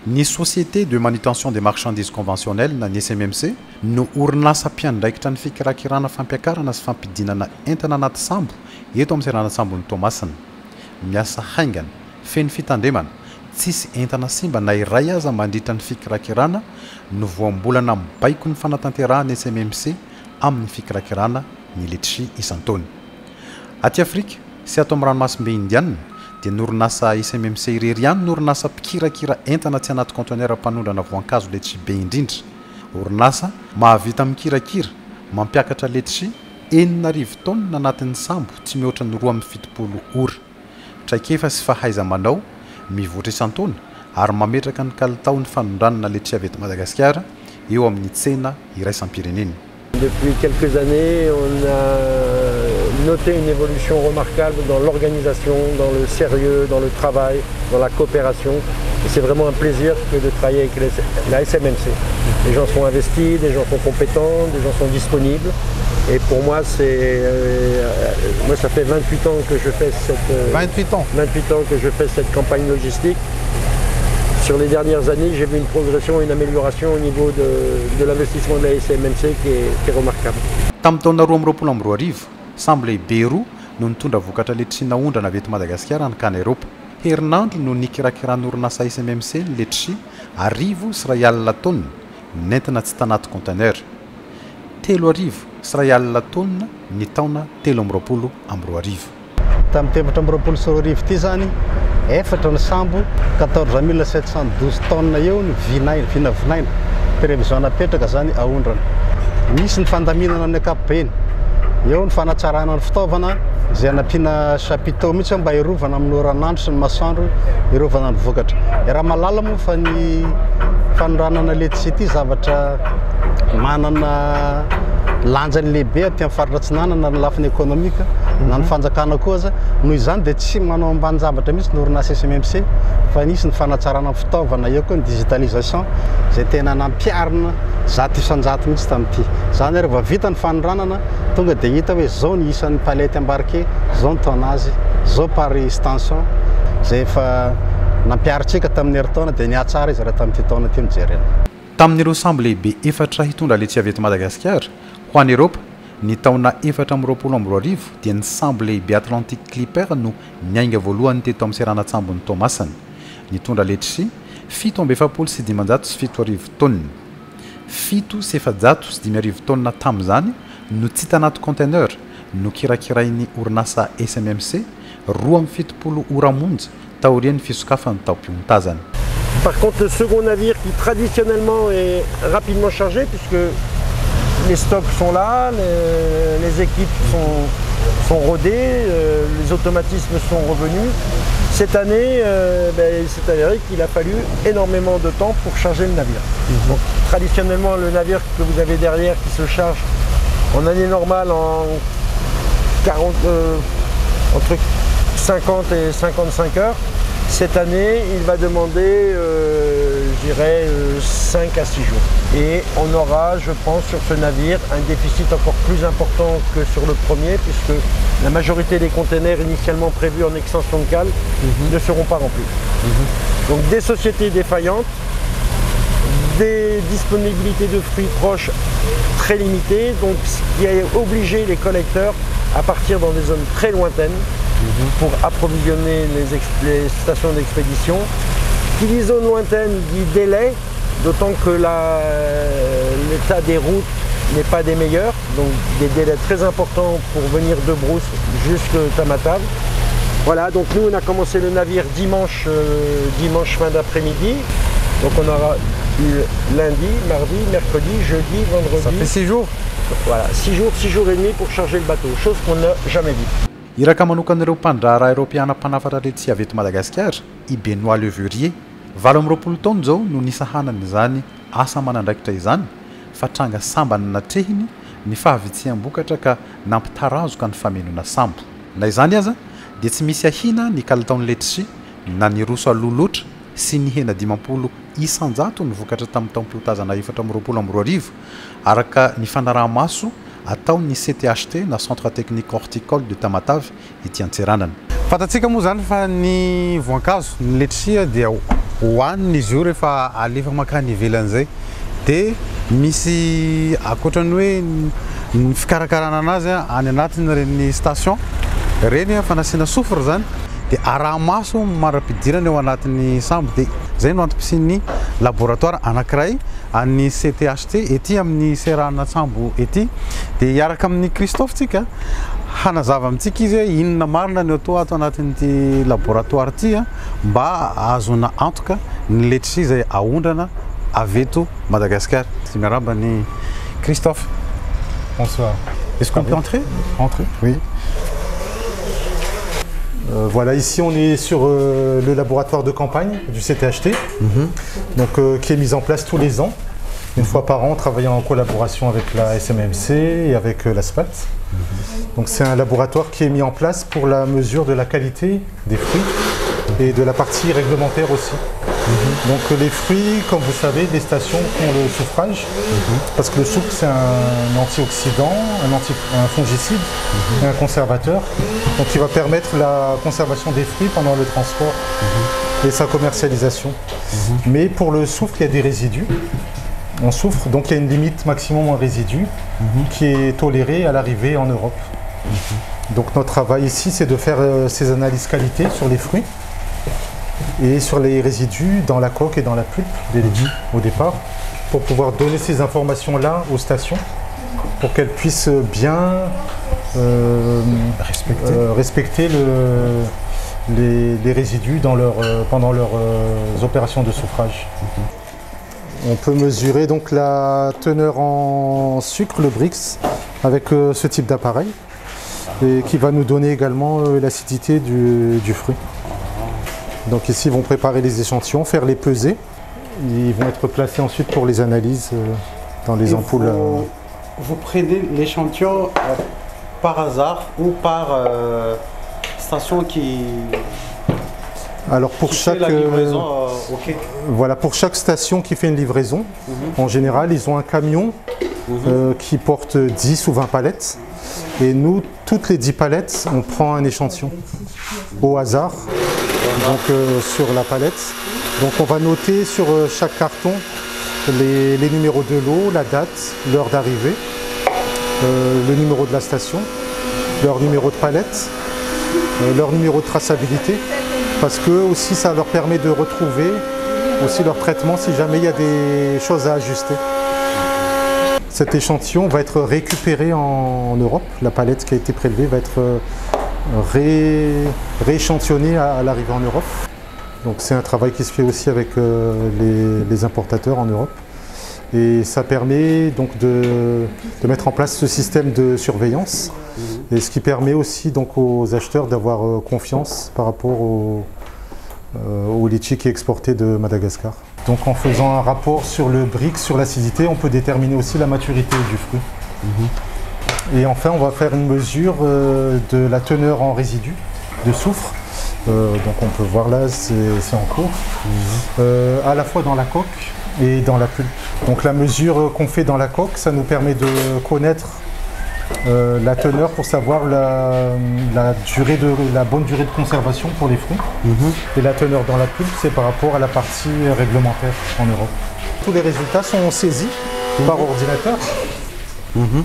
Ny société de manutention des marchandises conventionnelles na ny SMMC no orinasa mpiandraikitra ny fikirakirana fampiakarana sy fampidinana entana anaty sambo eto amin'ny serana sambony Tomasina. Miasa haingana, feno fitandremana, tsisy entana simba na iray aza mandritra ny fikirakirana no voambolana mibaiko ny fanatanterahana SMMC amin'ny fikirakirana ny letchi isan-taona. Aty Afrika sy ato amin'ny ranomasimbe Indiana dia norinasa SMMC irery ihany norinasa mpikirakira entana tsy anaty conteneur mpanondrana voankazo letchi be indrindra. Orinasa mahavita mikirakira mampiakatra letchi 4,000 taona anatin'ny sambo tsy mihoatra ny 2,70 ora. Traikefa sy fahaiza-manao mivoatra isan-taona ary mametraka ny kalitaon'ny fanondranana letchi avy eto Madagasikara eo amin'ny tsena iraisam-pirenena. Depuis quelques années, on a noté une évolution remarquable dans l'organisation, dans le sérieux, dans le travail, dans la coopération. Et c'est vraiment un plaisir que de travailler avec la SMMC. Les gens sont investis, les gens sont compétents, les gens sont disponibles. Et pour moi, moi ça fait 28 ans que je fais 28 ans que je fais cette campagne logistique. Sur les dernières années, j'ai vu une progression, une amélioration au niveau de l'investissement de la SMMC qui est remarquable. Tamin'ny taona 2022 sambo lehibe roa no nitondra vokatra letchi naondrana avy eto Madagasikara hankany Eropa. Herinandro no nikirakiran'ny orinasa SMMC ny letchi 1,000 taona nentina tsy tanaty conteneur. 3,000 taona ny taona 2022. Tamin'ny tefatra amby 2020 ty zany efatra ny sambo 14,712 taona eo ny vina vinaina prévision napetraka zany aondrana. Misy ny fandaminana amin'ny ankapobeny eo ny fanatsarana ny fitaovana izay anampiana chapiteau mihitsy mba hiarovana amin'ny oran'andro sy ny masoandro hiarovana ny vokatra. Raha malala moa fa ny fanondranana letchi ty zavatra manana lanjany lehibe aty amin'ny faritra Atsinana na ny lafiny économique na ny fanjakana koa za noho izany dia tsy manao ambany zavatra mihitsy ny orinasa SMMC fa nisy ny fanatsarana fitaovana eo koa ny digitalisation izay tena nampiarina zato isan-jato mihitsy tamin'ity. Zany rehefa vita ny fanondranana tonga dia hita hoe zao ny isan'ny palette embarqué, zao ny tonnage, zao par extension izay efa nampiaritsika tamin'ny herintaona dia nihatsara izy raha tamin'ity taona ty mijerena. Tamin'ireo sambo lehibe efatra hitondra letchi avy eto Madagasikara ho an'i Eropa ny taona 2022 dia ny sambo lehibe Atlantic Clipper no niainga voalohany teto amin'ny serana-tsambony Tomasina. Nitondra letchi 7,707 taona. 7,705 taona tamin'izany no tsy hita anaty conteneur no kirakirain'ny orinasa SMMC 2,70 ora monja taorian'ny fisokafan'ny taom-piontazana. Par contre, le second navire qui traditionnellement est rapidement chargé puisque les stocks sont là, les équipes sont rodées, les automatismes sont revenus. Cette année, il s'est avéré qu'il a fallu énormément de temps pour charger le navire. Donc, traditionnellement, le navire que vous avez derrière qui se charge en année normale entre 50 et 55 heures. Cette année, il va demander, je dirais, 5 à 6 jours. Et on aura, je pense, sur ce navire, un déficit encore plus important que sur le premier, puisque la majorité des containers initialement prévus en extension de cale ne seront pas remplis. Donc des sociétés défaillantes, des disponibilités de fruits proches très limitées, donc ce qui a obligé les collecteurs à partir dans des zones très lointaines pour approvisionner les stations d'expédition. Qui dit zone lointaine dit délai, d'autant que l'état des routes n'est pas des meilleurs, donc des délais très importants pour venir de Brousse jusqu'à Tamatave. Voilà, donc nous on a commencé le navire dimanche fin d'après-midi, donc on aura eu lundi, mardi, mercredi, jeudi, vendredi. Ça fait 6 jours. Voilà, 6 jours et demi pour charger le bateau, chose qu'on n'a jamais vue. Iraka manokan'ireo mpandrahara Europiana mpanafatra letchi avy eto Madagasikara i Benoît Levurier 20 taona zao no nisahanany izany asa manandraikitra izany fa tranga sambany natrehiny ny fahavitsiam-bokatra ka nampitarazoka ny famenona sambo. Na izany aza dia tsy misy ahina ny kalitaon'ny letchi na ny roso aloha loatra sy ny hena 50 isan-jato ny vokatra tamin'ny taom-piotazana 2022 araka ny fanaraha-maso ataon'ny CTHT na Centre Technique Horticole de Tamatave ety Antsiranana. Fatatsika moa zany fa ny voankazo ny letchi dia hoaniny izy io rehefa alefa makany ivelan'izay dia misy akoatrany hoe ny fikarakarana anazy any anatiny reny station reny fanasiana sofra zany dia arahamaso mara-pidirana eo anatin'ny sambo dia zay no antom-pisian'ny laboratoire anankiray any CTHT ety amin'ny serana sambo ety dia hiaraka amin'ny Christophe tsika hanazava amintsika izy inona marina ny atao ato anatin'ity laboratoire ty mba azona antoka ny letisia izay ahondrana avy eto Madagascar. C'est miaraba ny Christophe. Bonsoir. Est-ce qu'on peut entrer? Entrer. Oui. Voilà, ici on est sur le laboratoire de campagne du CTHT, donc, qui est mis en place tous les ans, une fois par an, travaillant en collaboration avec la SMMC et avec l'ASPALT. Donc c'est un laboratoire qui est mis en place pour la mesure de la qualité des fruits et de la partie réglementaire aussi. Donc les fruits, comme vous savez, les stations font le soufrage, parce que le soufre c'est un antioxydant, un fongicide et un conservateur, donc qui va permettre la conservation des fruits pendant le transport et sa commercialisation. Mais pour le soufre, il y a des résidus en soufre, donc il y a une limite maximum en résidus qui est tolérée à l'arrivée en Europe. Donc notre travail ici, c'est de faire ces analyses qualité sur les fruits et sur les résidus dans la coque et dans la pulpe des légumes au départ, pour pouvoir donner ces informations-là aux stations, pour qu'elles puissent bien respecter les résidus dans pendant leurs opérations de soufrage. On peut mesurer donc la teneur en sucre, le Brix, avec ce type d'appareil, et qui va nous donner également l'acidité du fruit. Donc ici, ils vont préparer les échantillons, faire les pesées. Ils vont être placés ensuite pour les analyses dans les ampoules. Vous prenez l'échantillon par hasard ou par station qui... Alors pour chaque, voilà, pour chaque station qui fait une livraison, en général, ils ont un camion qui porte 10 ou 20 palettes. Et nous, toutes les 10 palettes, on prend un échantillon au hasard, donc sur la palette. Donc on va noter sur chaque carton les numéros de lot, la date, l'heure d'arrivée, le numéro de la station, leur numéro de palette, leur numéro de traçabilité, parce que aussi ça leur permet de retrouver aussi leur traitement si jamais il y a des choses à ajuster. Cet échantillon va être récupéré en Europe. La palette qui a été prélevée va être rééchantillonnée à l'arrivée en Europe. Donc c'est un travail qui se fait aussi avec les importateurs en Europe. Et ça permet donc de mettre en place ce système de surveillance. Et ce qui permet aussi donc aux acheteurs d'avoir confiance par rapport au litchi qui est exporté de Madagascar. Donc en faisant un rapport sur le Brix, sur l'acidité, on peut déterminer aussi la maturité du fruit. Et enfin, on va faire une mesure de la teneur en résidus de soufre. Donc on peut voir là, c'est en cours, à la fois dans la coque et dans la pulpe. Donc la mesure qu'on fait dans la coque, ça nous permet de connaître la teneur pour savoir la bonne durée de conservation pour les fruits. Et la teneur dans la pulpe, c'est par rapport à la partie réglementaire en Europe. Tous les résultats sont saisis par ordinateur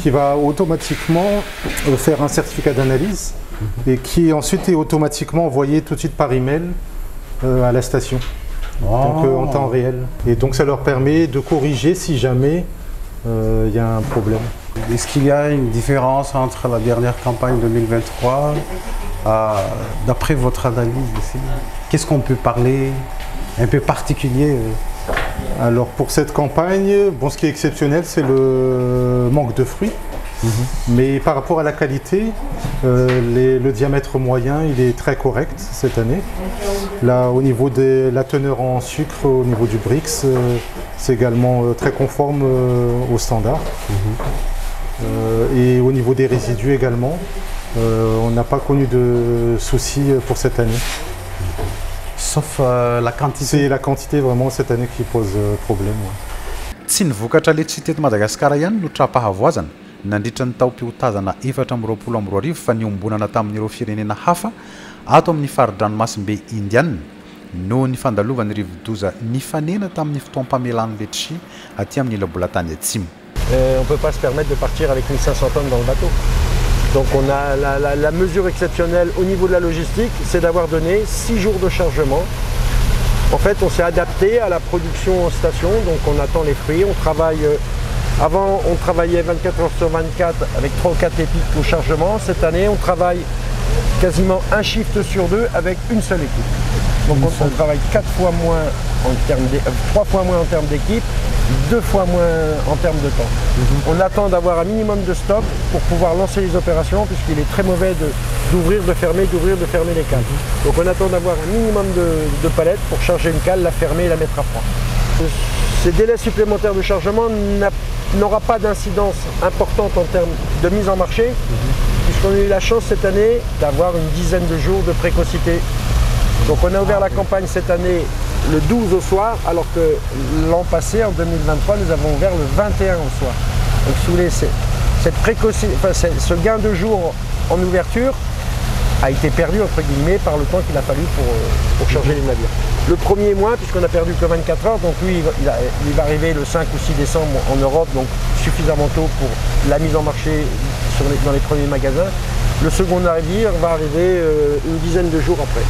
qui va automatiquement faire un certificat d'analyse et qui ensuite est automatiquement envoyé tout de suite par email à la station. Donc en temps réel. Et donc ça leur permet de corriger si jamais il y a un problème. Est-ce qu'il y a une différence entre la dernière campagne 2023 d'après votre analyse ici? Qu'est-ce qu'on peut parler un peu particulier? Alors pour cette campagne, bon, ce qui est exceptionnel, c'est le manque de fruits. Mais par rapport à la qualité, le diamètre moyen, il est très correct cette année. Là, au niveau de la teneur en sucre, au niveau du Brix, c'est également très conforme aux standards. Et au niveau des résidus également, on n'a pas connu de soucis pour cette année. Sauf la quantité. C'est la quantité vraiment cette année qui pose problème. Tsy nivokatra letisia teto Madagasikara ihany no trapahavoazana nandritra ny tao-piotazana 420 fa niombonana tamin'ireo firenena hafa ato amin'ny faridranomasimbe indiana no nifandalovan'ny rivodoza nifanena tamin'ny fotoam-pamelany letry aty amin'ny labolatany atsimo. On ne peut pas se permettre de partir avec 1500 tonnes dans le bateau. Donc on a la mesure exceptionnelle au niveau de la logistique, c'est d'avoir donné 6 jours de chargement. En fait, on s'est adapté à la production en station, donc on attend les fruits, on travaille. Avant, on travaillait 24 heures sur 24 avec 3 ou 4 épiques au chargement. Cette année, on travaille quasiment un shift sur 2 avec une seule équipe. Donc on travaille 3 fois moins en termes d'équipe, 2 fois moins en termes de temps. On attend d'avoir un minimum de stock pour pouvoir lancer les opérations, puisqu'il est très mauvais d'ouvrir, de fermer les cales. Donc on attend d'avoir un minimum de palettes pour charger une cale, la fermer et la mettre à froid. Ces délais supplémentaires de chargement n'aura pas d'incidence importante en termes de mise en marché, puisqu'on a eu la chance cette année d'avoir une dizaine de jours de précocité. Donc on a ouvert la campagne cette année le 12 au soir, alors que l'an passé, en 2023, nous avons ouvert le 21 au soir. Donc si vous voulez, ce gain de jours en ouverture a été perdu entre guillemets par le temps qu'il a fallu pour charger les navires. Le premier mois, puisqu'on a perdu que 24 heures, donc lui il va arriver le 5 ou 6 décembre en Europe, donc suffisamment tôt pour la mise en marché dans les premiers magasins. Le second navire va arriver une dizaine de jours après.